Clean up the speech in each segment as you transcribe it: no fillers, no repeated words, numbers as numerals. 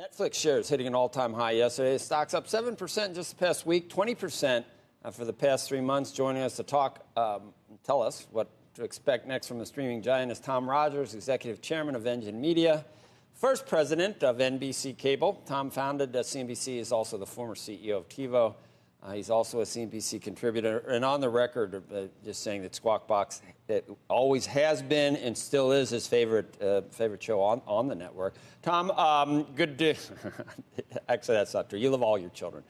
Netflix shares hitting an all-time high yesterday. Stocks up 7% just the past week, 20% for the past 3 months. Joining us to talk, tell us what to expect next from the streaming giant is Tom Rogers, Executive Chairman of Engine Media, first president of NBC Cable. Tom founded CNBC, is also the former CEO of TiVo. He's also a CNBC contributor, and on the record, just saying that Squawk Box it always has been and still is his favorite show on the network. Tom, good to actually that's not true. You love all your children,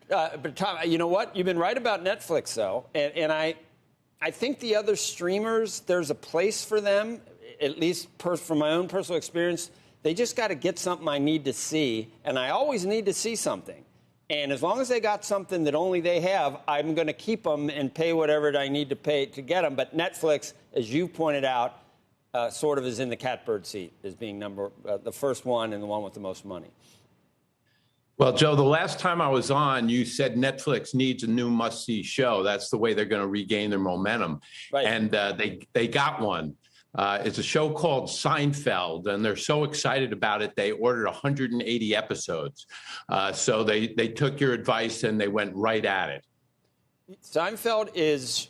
but Tom, you know what? You've been right about Netflix, though, and I think the other streamers, there's a place for them, at least from my own personal experience. They just got to get something I need to see, and I always need to see something. And as long as they got something that only they have, I'm going to keep them and pay whatever I need to pay to get them. But Netflix, as you pointed out, sort of is in the catbird seat as being the first one and the one with the most money. Well, Joe, the last time I was on, you said Netflix needs a new must-see show. That's the way they're going to regain their momentum. Right. And they got one. It's a show called Seinfeld, and they're so excited about it, they ordered 180 episodes. So they took your advice and they went right at it. Seinfeld is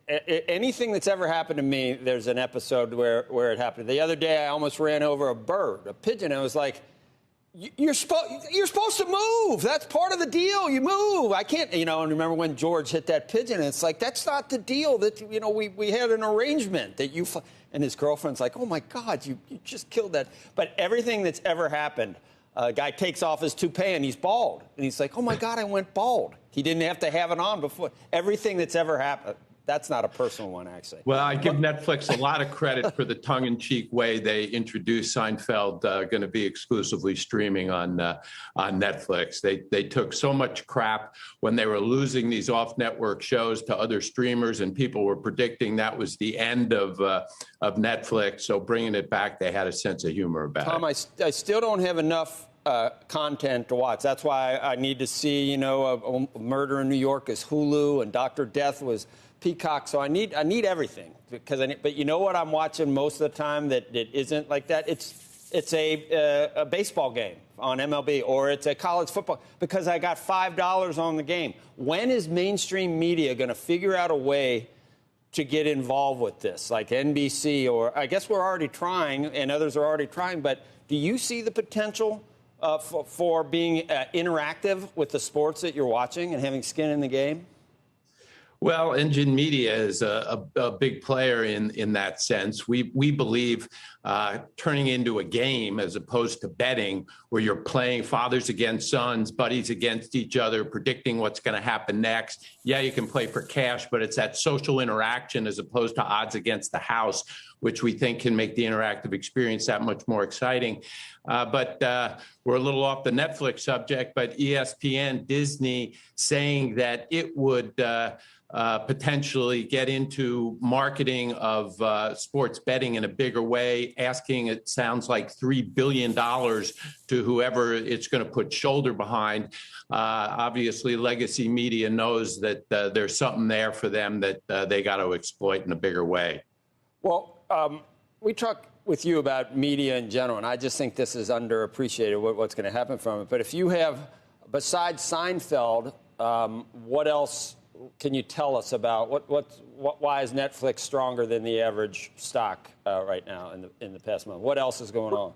anything that's ever happened to me, there's an episode where it happened. The other day, I almost ran over a bird, a pigeon. I was like, you're supposed to move. That's part of the deal. You move. I can't, and remember when George hit that pigeon, and it's like, that's not the deal. That, we had an arrangement that you... And his girlfriend's like, oh, my God, you just killed that. But everything that's ever happened, a guy takes off his toupee and he's bald. And he's like, oh, my God, I went bald. He didn't have to have it on before. Everything that's ever happened. That's not a personal one, actually. Well, I give Netflix a lot of credit for the tongue-in-cheek way they introduced Seinfeld, going to be exclusively streaming on Netflix. They took so much crap when they were losing these off-network shows to other streamers, and people were predicting that was the end of Netflix. So bringing it back, they had a sense of humor about it. Tom, I still don't have enough content to watch. That's why I need to see, a Murder in New York is Hulu, and Dr. Death was Peacock. So I need everything but you know what I'm watching most of the time that isn't like that? It's a baseball game on MLB, or it's a college football, because I got $5 on the game. When is mainstream media going to figure out a way to get involved with this, like NBC, or I guess we're already trying and others are already trying, but do you see the potential for being interactive with the sports that you're watching and having skin in the game? Well, Engine Media is a big player in that sense. We believe turning into a game as opposed to betting, where you're playing fathers against sons, buddies against each other, predicting what's going to happen next. Yeah, you can play for cash, but it's that social interaction as opposed to odds against the house, which we think can make the interactive experience that much more exciting. But we're a little off the Netflix subject, but ESPN, Disney saying that it would potentially get into marketing of sports betting in a bigger way, asking, it sounds like, $3 billion to whoever it's going to put shoulder behind. Obviously, legacy media knows that there's something there for them that they got to exploit in a bigger way. Well, we talk with you about media in general, and I just think this is underappreciated, what's going to happen from it. But if you have, besides Seinfeld, what else can you tell us about why is Netflix stronger than the average stock right now in the past month? What else is going on?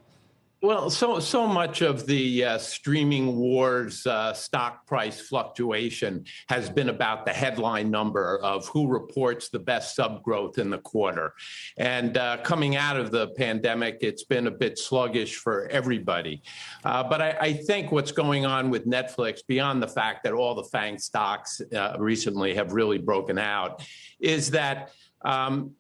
Well, so much of the streaming wars stock price fluctuation has been about the headline number of who reports the best sub growth in the quarter. And coming out of the pandemic, it's been a bit sluggish for everybody. But I think what's going on with Netflix, beyond the fact that all the FANG stocks recently have really broken out, is that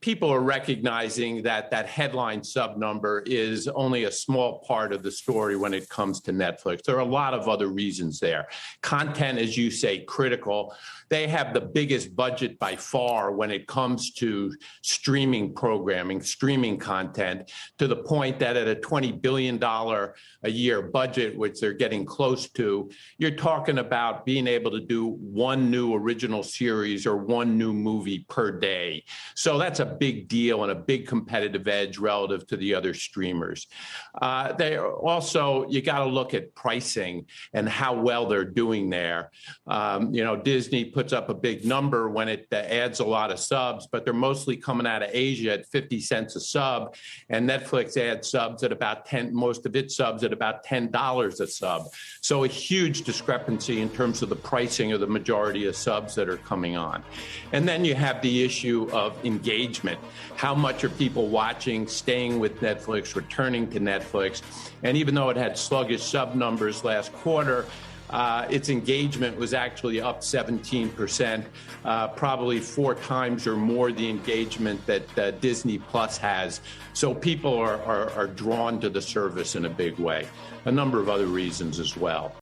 people are recognizing that headline sub number is only a small part of the story when it comes to Netflix. There are a lot of other reasons there. Content, as you say, critical. They have the biggest budget by far when it comes to streaming programming, streaming content, to the point that at a $20 billion a year budget, which they're getting close to, you're talking about being able to do one new original series or one new movie per day. So that's a big deal and a big competitive edge relative to the other streamers. They also, you got to look at pricing and how well they're doing there. Disney puts up a big number when it adds a lot of subs, but they're mostly coming out of Asia at 50 cents a sub, and Netflix adds subs at about most of its subs at about $10 a sub. So a huge discrepancy in terms of the pricing of the majority of subs that are coming on. And then you have the issue of engagement. How much are people watching, staying with Netflix, returning to Netflix? And even though it had sluggish sub numbers last quarter, its engagement was actually up 17%, probably 4 times or more the engagement that Disney Plus has. So people are drawn to the service in a big way. A number of other reasons as well.